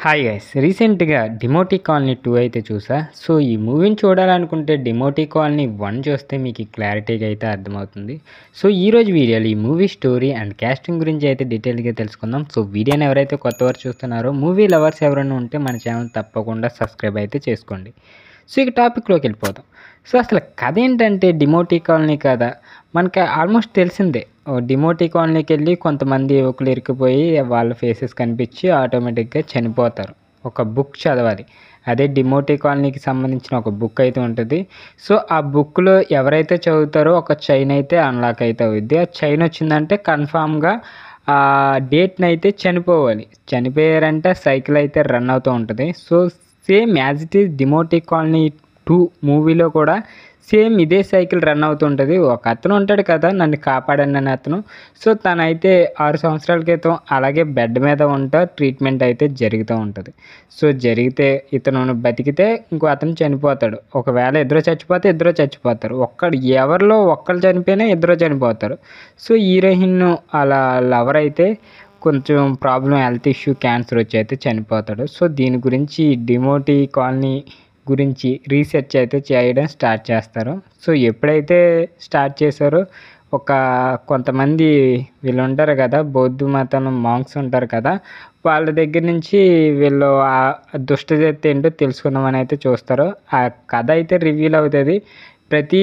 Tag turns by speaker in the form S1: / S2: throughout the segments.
S1: Hi guys, రీసెంట్గా డిమోటీ కాలనీ 2 అయితే చూసా. సో ఈ మూవీని చూడాలనుకుంటే డిమోటీ కాలనీ 1 చూస్తే మీకు క్లారిటీగా అయితే అర్థమవుతుంది. సో ఈరోజు వీడియోలో ఈ మూవీ స్టోరీ అండ్ క్యాస్టింగ్ గురించి అయితే డీటెయిల్గా తెలుసుకుందాం. సో వీడియోని ఎవరైతే కొత్తవారు చూస్తున్నారో, మూవీ లవర్స్ ఎవరైనా ఉంటే మన ఛానల్ తప్పకుండా సబ్స్క్రైబ్ అయితే చేసుకోండి. సో ఇక టాపిక్లోకి వెళ్ళిపోదాం. సో అసలు కథ ఏంటంటే డిమోటీ కాలనీ కథ మనకి ఆల్మోస్ట్ తెలిసిందే. డిమోటీ కాలనీకి వెళ్ళి కొంతమంది యువకులు ఇరుక్కుపోయి వాళ్ళ ఫేసెస్ కనిపించి ఆటోమేటిక్గా చనిపోతారు. ఒక బుక్ చదవాలి, అదే డిమోటీ కాలనీకి సంబంధించిన ఒక బుక్ అయితే ఉంటుంది. సో ఆ బుక్లో ఎవరైతే చదువుతారో ఒక చైన్ అయితే అన్లాక్ అయితే అవుద్ది. ఆ చైన్ వచ్చిందంటే కన్ఫామ్గా ఆ డేట్ని అయితే చనిపోవాలి. చనిపోయారంటే సైకిల్ అయితే రన్ అవుతూ ఉంటుంది. So same as it is Demonte Colony 2 మూవీలో కూడా సేమ్ ఇదే సైకిల్ రన్ అవుతుంటుంది. ఒక అతను ఉంటాడు కదా, నన్ను కాపాడని అతను. సో తనైతే 6 సంవత్సరాల క్రితం అలాగే బెడ్ మీద ఉంటా ట్రీట్మెంట్ అయితే జరుగుతూ ఉంటుంది. సో జరిగితే ఇతను బతికితే ఇంకో అతను చనిపోతాడు. ఒకవేళ ఇద్దరు చచ్చిపోతే ఇద్దరు చచ్చిపోతారు. ఎవరిలో ఒక్కరు చనిపోయినా ఇద్దరు చనిపోతారు. సో హీరోయిన్ అలా లవర్ అయితే కొంచెం ప్రాబ్లం, హెల్త్ ఇష్యూ, క్యాన్సర్ వచ్చి అయితే చనిపోతాడు. సో దీని గురించి డిమోటీ కాలనీ గురించి రీసెర్చ్ అయితే చేయడం స్టార్ట్ చేస్తారు. సో ఎప్పుడైతే స్టార్ట్ చేశారో కొంతమంది వీళ్ళు ఉంటారు కదా, బౌద్ధ మతం మాంక్స్ ఉంటారు కదా, వాళ్ళ దగ్గర నుంచి వీళ్ళు ఆ దుష్టజాతి ఏంటో తెలుసుకుందామని అయితే చూస్తారు. ఆ కథ అయితే రివీల్ అవుతుంది. ప్రతి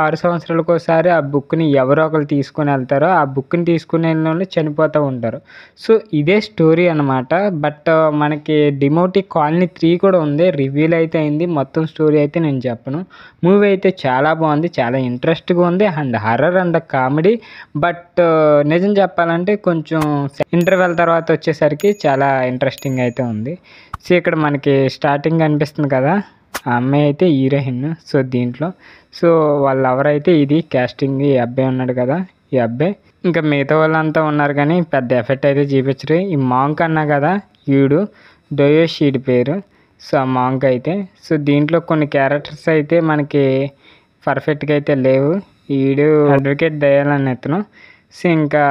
S1: 6 సంవత్సరాలకు ఒకసారి ఆ బుక్ని ఎవరో ఒకరు తీసుకొని వెళ్తారో, ఆ బుక్ని తీసుకునే వాళ్ళు చనిపోతూ ఉంటారు. సో ఇదే స్టోరీ అనమాట. బట్ మనకి డిమోటీ కాలనీ 3 కూడా ఉంది, రివీల్ అయితే అయింది. మొత్తం స్టోరీ అయితే నేను చెప్పను. మూవీ అయితే చాలా బాగుంది, చాలా ఇంట్రెస్ట్గా ఉంది and horror and comedy. But నిజం చెప్పాలంటే కొంచెం ఇంటర్వెల్ తర్వాత వచ్చేసరికి చాలా ఇంట్రెస్టింగ్ అయితే ఉంది. సో ఇక్కడ మనకి స్టార్టింగ్ కనిపిస్తుంది కదా, ఆ అమ్మాయి అయితే హీరోయిన్. సో దీంట్లో సో వాళ్ళ ఎవరైతే ఇది క్యాస్టింగ్, ఈ అబ్బాయి ఉన్నాడు కదా, ఈ అబ్బాయి ఇంకా మిగతా వాళ్ళంతా ఉన్నారు కానీ పెద్ద ఎఫెక్ట్ అయితే చూపించరు. ఈ మాంక్ అన్నా కదా, ఈడు డోయోషీడ్ పేరు. సో ఆ మాంక్ అయితే సో దీంట్లో కొన్ని క్యారెక్టర్స్ అయితే మనకి పర్ఫెక్ట్గా అయితే లేవు. ఈడు అడ్వకేట్ దయాలని ఇతను. సో ఇంకా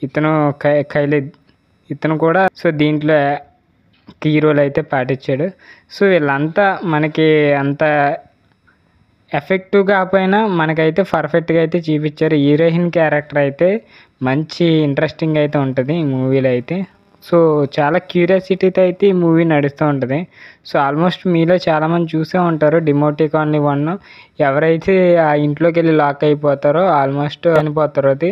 S1: ఇతను ఖైలిద్ ఇతను కూడా సో దీంట్లో హీరోలు అయితే పాటించాడు. సో వీళ్ళంతా మనకి అంత ఎఫెక్టివ్ కాకపోయినా మనకైతే పర్ఫెక్ట్గా అయితే చూపించారు. హీరోయిన్ క్యారెక్టర్ అయితే మంచి ఇంట్రెస్టింగ్ అయితే ఉంటుంది ఈ మూవీలో అయితే. సో చాలా క్యూరియాసిటీతో అయితే ఈ మూవీ నడుస్తూ ఉంటుంది. సో ఆల్మోస్ట్ మీలో చాలామంది చూసే ఉంటారు డిమోటీ కాలనీ 1. ఎవరైతే ఆ ఇంట్లోకి వెళ్ళి లాక్ అయిపోతారో ఆల్మోస్ట్ చనిపోతారో, అది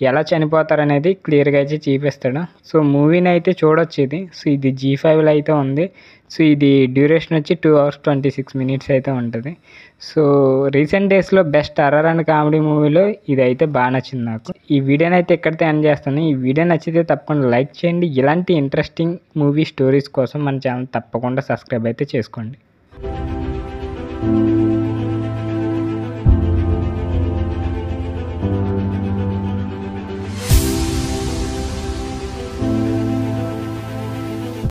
S1: ఎలా చనిపోతారు అనేది క్లియర్గా అయితే చూపిస్తాడు. సో మూవీని అయితే చూడొచ్చు ఇది. సో ఇది G5లో అయితే ఉంది. సో ఇది డ్యూరేషన్ వచ్చి 2 hours 26 minutes అయితే ఉంటుంది. సో రీసెంట్ డేస్లో బెస్ట్ హర్రర్ అండ్ కామెడీ మూవీలో ఇది అయితే బాగా నచ్చింది నాకు. ఈ వీడియోని అయితే ఎక్కడితే ఎండ్ చేస్తాను. ఈ వీడియో నచ్చితే తప్పకుండా లైక్ చేయండి. ఇలాంటి ఇంట్రెస్టింగ్ మూవీ స్టోరీస్ కోసం మన ఛానల్ తప్పకుండా సబ్స్క్రైబ్ అయితే చేసుకోండి.